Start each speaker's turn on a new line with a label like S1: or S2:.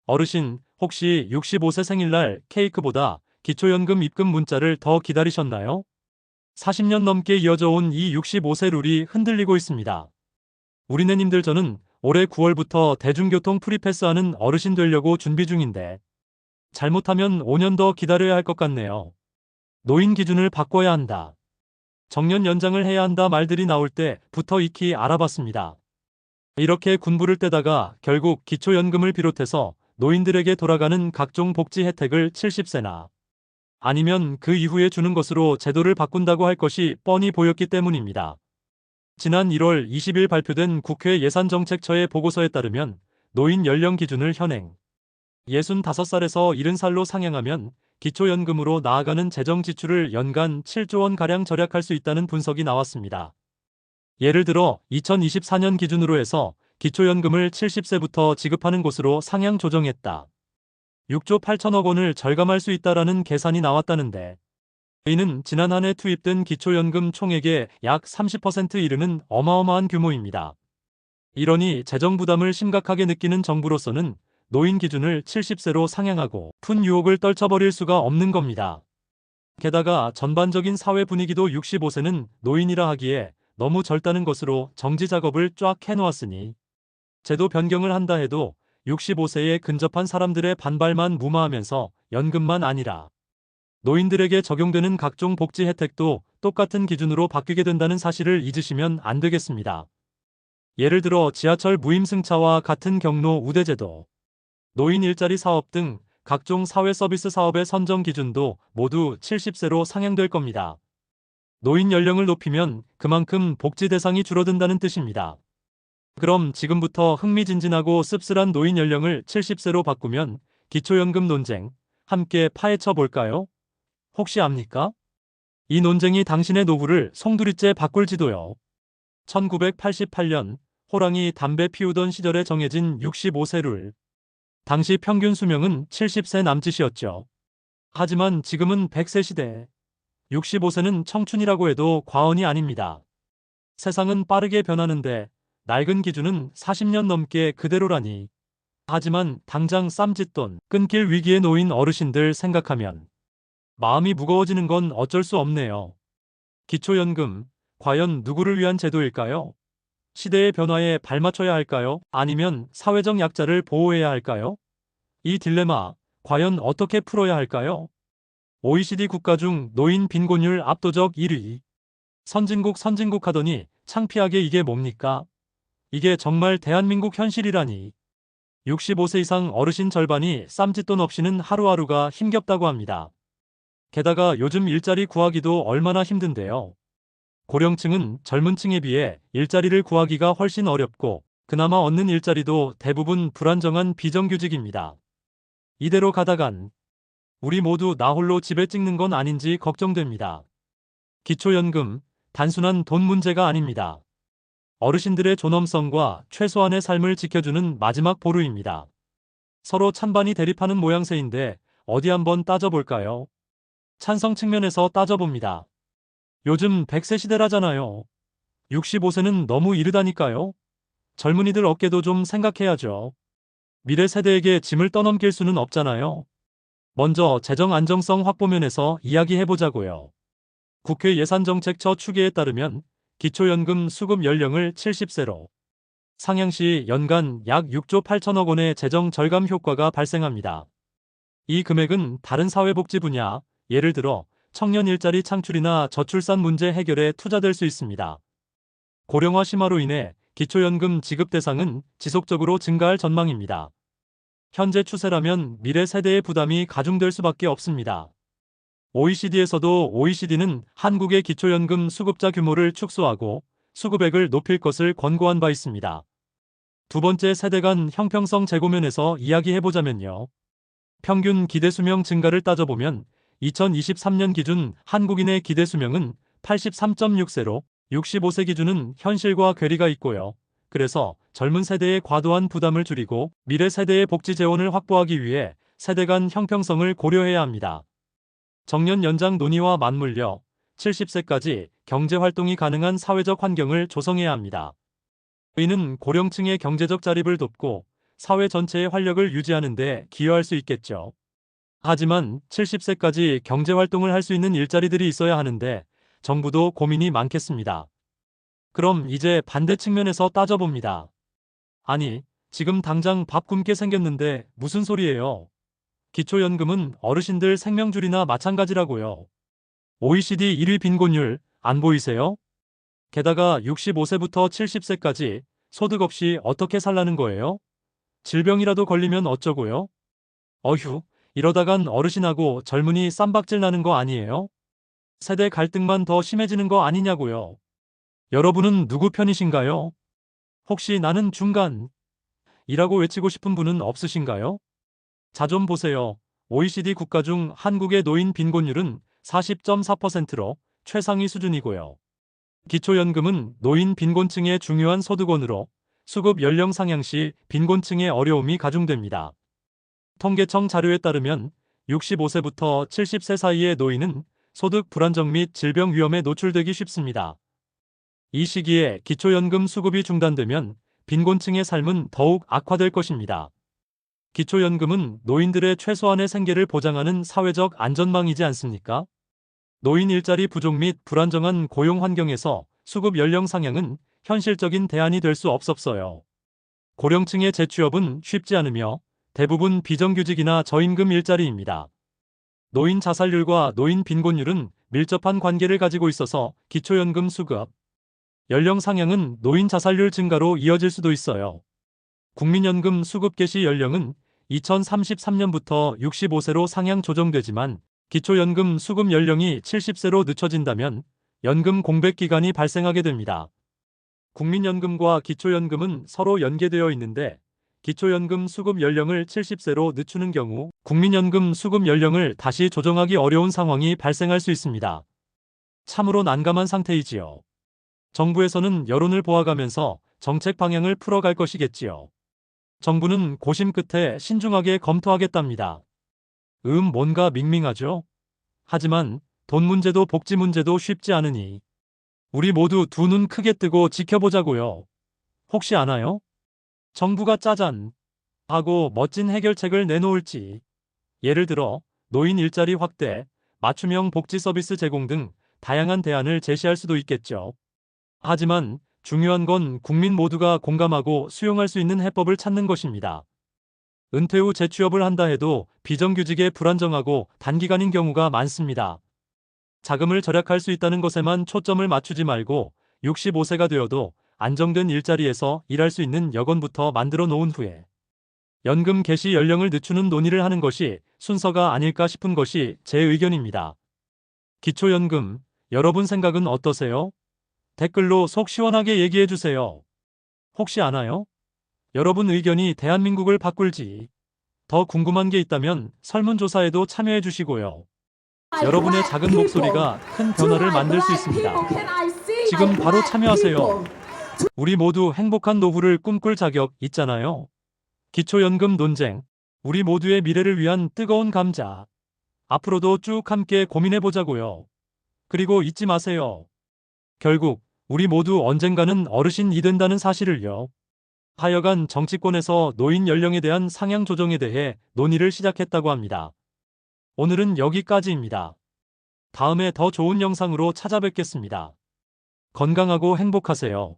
S1: 어르신, 혹시 65세 생일날 케이크보다 기초연금 입금 문자를 더 기다리셨나요? 40년 넘게 이어져 온 이 65세 룰이 흔들리고 있습니다. 우리네님들 저는 올해 9월부터 대중교통 프리패스하는 어르신 되려고 준비 중인데 잘못하면 5년 더 기다려야 할 것 같네요. 노인 기준을 바꿔야 한다. 정년 연장을 해야 한다 말들이 나올 때부터 익히 알아봤습니다. 이렇게 군부를 떼다가 결국 기초연금을 비롯해서 노인들에게 돌아가는 각종 복지 혜택을 70세나 아니면 그 이후에 주는 것으로 제도를 바꾼다고 할 것이 뻔히 보였기 때문입니다. 지난 1월 20일 발표된 국회 예산정책처의 보고서에 따르면 노인 연령 기준을 현행 65살에서 70살로 상향하면 기초연금으로 나아가는 재정 지출을 연간 7조 원가량 절약할 수 있다는 분석이 나왔습니다. 예를 들어 2024년 기준으로 해서 기초연금을 70세부터 지급하는 곳으로 상향 조정했다. 6조 8천억 원을 절감할 수 있다라는 계산이 나왔다는데 이는 지난 한 해 투입된 기초연금 총액의 약 30% 이르는 어마어마한 규모입니다. 이러니 재정 부담을 심각하게 느끼는 정부로서는 노인 기준을 70세로 상향하고 푼 유혹을 떨쳐버릴 수가 없는 겁니다. 게다가 전반적인 사회 분위기도 65세는 노인이라 하기에 너무 젊다는 것으로 정지 작업을 쫙 해놓았으니 제도 변경을 한다 해도 65세에 근접한 사람들의 반발만 무마하면서 연금만 아니라 노인들에게 적용되는 각종 복지 혜택도 똑같은 기준으로 바뀌게 된다는 사실을 잊으시면 안 되겠습니다. 예를 들어 지하철 무임승차와 같은 경로 우대제도, 노인 일자리 사업 등 각종 사회 서비스 사업의 선정 기준도 모두 70세로 상향될 겁니다. 노인 연령을 높이면 그만큼 복지 대상이 줄어든다는 뜻입니다. 그럼 지금부터 흥미진진하고 씁쓸한 노인 연령을 70세로 바꾸면 기초연금 논쟁 함께 파헤쳐 볼까요? 혹시 압니까? 이 논쟁이 당신의 노후를 송두리째 바꿀지도요. 1988년 호랑이 담배 피우던 시절에 정해진 65세 룰. 당시 평균 수명은 70세 남짓이었죠. 하지만 지금은 100세 시대. 65세는 청춘이라고 해도 과언이 아닙니다. 세상은 빠르게 변하는데 낡은 기준은 40년 넘게 그대로라니. 하지만 당장 쌈짓돈 끊길 위기에 놓인 어르신들 생각하면 마음이 무거워지는 건 어쩔 수 없네요. 기초연금, 과연 누구를 위한 제도일까요? 시대의 변화에 발맞춰야 할까요? 아니면 사회적 약자를 보호해야 할까요? 이 딜레마, 과연 어떻게 풀어야 할까요? OECD 국가 중 노인 빈곤율 압도적 1위. 선진국 하더니 창피하게 이게 뭡니까? 이게 정말 대한민국 현실이라니. 65세 이상 어르신 절반이 쌈짓돈 없이는 하루하루가 힘겹다고 합니다. 게다가 요즘 일자리 구하기도 얼마나 힘든데요. 고령층은 젊은 층에 비해 일자리를 구하기가 훨씬 어렵고 그나마 얻는 일자리도 대부분 불안정한 비정규직입니다. 이대로 가다간 우리 모두 나 홀로 집에 찍는 건 아닌지 걱정됩니다. 기초연금, 단순한 돈 문제가 아닙니다. 어르신들의 존엄성과 최소한의 삶을 지켜주는 마지막 보루입니다. 서로 찬반이 대립하는 모양새인데 어디 한번 따져볼까요? 찬성 측면에서 따져봅니다. 요즘 100세 시대라잖아요. 65세는 너무 이르다니까요. 젊은이들 어깨도 좀 생각해야죠. 미래 세대에게 짐을 떠넘길 수는 없잖아요. 먼저 재정 안정성 확보 면에서 이야기해보자고요. 국회 예산정책처 추계에 따르면 기초연금 수급 연령을 70세로 상향 시 연간 약 6조 8천억 원의 재정 절감 효과가 발생합니다. 이 금액은 다른 사회복지 분야, 예를 들어 청년 일자리 창출이나 저출산 문제 해결에 투자될 수 있습니다. 고령화 심화로 인해 기초연금 지급 대상은 지속적으로 증가할 전망입니다. 현재 추세라면 미래 세대의 부담이 가중될 수밖에 없습니다. OECD는 한국의 기초연금 수급자 규모를 축소하고 수급액을 높일 것을 권고한 바 있습니다. 두 번째 세대 간 형평성 재고면에서 이야기해보자면요. 평균 기대수명 증가를 따져보면 2023년 기준 한국인의 기대수명은 83.6세로 65세 기준은 현실과 괴리가 있고요. 그래서 젊은 세대의 과도한 부담을 줄이고 미래 세대의 복지 재원을 확보하기 위해 세대 간 형평성을 고려해야 합니다. 정년 연장 논의와 맞물려 70세까지 경제활동이 가능한 사회적 환경을 조성해야 합니다. 이는 고령층의 경제적 자립을 돕고 사회 전체의 활력을 유지하는 데 기여할 수 있겠죠. 하지만 70세까지 경제활동을 할 수 있는 일자리들이 있어야 하는데 정부도 고민이 많겠습니다. 그럼 이제 반대 측면에서 따져봅니다. 아니, 지금 당장 밥 굶게 생겼는데 무슨 소리예요? 기초연금은 어르신들 생명줄이나 마찬가지라고요. OECD 1위 빈곤율 안 보이세요? 게다가 65세부터 70세까지 소득 없이 어떻게 살라는 거예요? 질병이라도 걸리면 어쩌고요? 어휴, 이러다간 어르신하고 젊은이 쌈박질 나는 거 아니에요? 세대 갈등만 더 심해지는 거 아니냐고요. 여러분은 누구 편이신가요? 혹시 나는 중간이라고 외치고 싶은 분은 없으신가요? 자 좀 보세요. OECD 국가 중 한국의 노인 빈곤율은 40.4%로 최상위 수준이고요. 기초연금은 노인 빈곤층의 중요한 소득원으로 수급 연령 상향 시 빈곤층의 어려움이 가중됩니다. 통계청 자료에 따르면 65세부터 70세 사이의 노인은 소득 불안정 및 질병 위험에 노출되기 쉽습니다. 이 시기에 기초연금 수급이 중단되면 빈곤층의 삶은 더욱 악화될 것입니다. 기초연금은 노인들의 최소한의 생계를 보장하는 사회적 안전망이지 않습니까? 노인 일자리 부족 및 불안정한 고용 환경에서 수급 연령 상향은 현실적인 대안이 될 수 없었어요. 고령층의 재취업은 쉽지 않으며 대부분 비정규직이나 저임금 일자리입니다. 노인 자살률과 노인 빈곤율은 밀접한 관계를 가지고 있어서 기초연금 수급 연령 상향은 노인 자살률 증가로 이어질 수도 있어요. 국민연금 수급 개시 연령은 2033년부터 65세로 상향 조정되지만 기초연금 수급 연령이 70세로 늦춰진다면 연금 공백 기간이 발생하게 됩니다. 국민연금과 기초연금은 서로 연계되어 있는데 기초연금 수급 연령을 70세로 늦추는 경우 국민연금 수급 연령을 다시 조정하기 어려운 상황이 발생할 수 있습니다. 참으로 난감한 상태이지요. 정부에서는 여론을 보아가면서 정책 방향을 풀어갈 것이겠지요. 정부는 고심 끝에 신중하게 검토하겠답니다. 뭔가 밍밍하죠? 하지만 돈 문제도 복지 문제도 쉽지 않으니 우리 모두 두 눈 크게 뜨고 지켜보자고요. 혹시 아나요? 정부가 짜잔 하고 멋진 해결책을 내놓을지. 예를 들어 노인 일자리 확대, 맞춤형 복지 서비스 제공 등 다양한 대안을 제시할 수도 있겠죠. 하지만 중요한 건 국민 모두가 공감하고 수용할 수 있는 해법을 찾는 것입니다. 은퇴 후 재취업을 한다 해도 비정규직에 불안정하고 단기간인 경우가 많습니다. 자금을 절약할 수 있다는 것에만 초점을 맞추지 말고 65세가 되어도 안정된 일자리에서 일할 수 있는 여건부터 만들어 놓은 후에 연금 개시 연령을 늦추는 논의를 하는 것이 순서가 아닐까 싶은 것이 제 의견입니다. 기초연금, 여러분 생각은 어떠세요? 댓글로 속 시원하게 얘기해 주세요. 혹시 아나요? 여러분 의견이 대한민국을 바꿀지. 더 궁금한 게 있다면 설문조사에도 참여해 주시고요. 여러분의 작은 목소리가 큰 변화를 만들 수 있습니다. 지금 바로 참여하세요. 우리 모두 행복한 노후를 꿈꿀 자격 있잖아요. 기초연금 논쟁, 우리 모두의 미래를 위한 뜨거운 감자. 앞으로도 쭉 함께 고민해 보자고요. 그리고 잊지 마세요. 결국 우리 모두 언젠가는 어르신이 된다는 사실을요. 하여간 정치권에서 노인 연령에 대한 상향 조정에 대해 논의를 시작했다고 합니다. 오늘은 여기까지입니다. 다음에 더 좋은 영상으로 찾아뵙겠습니다. 건강하고 행복하세요.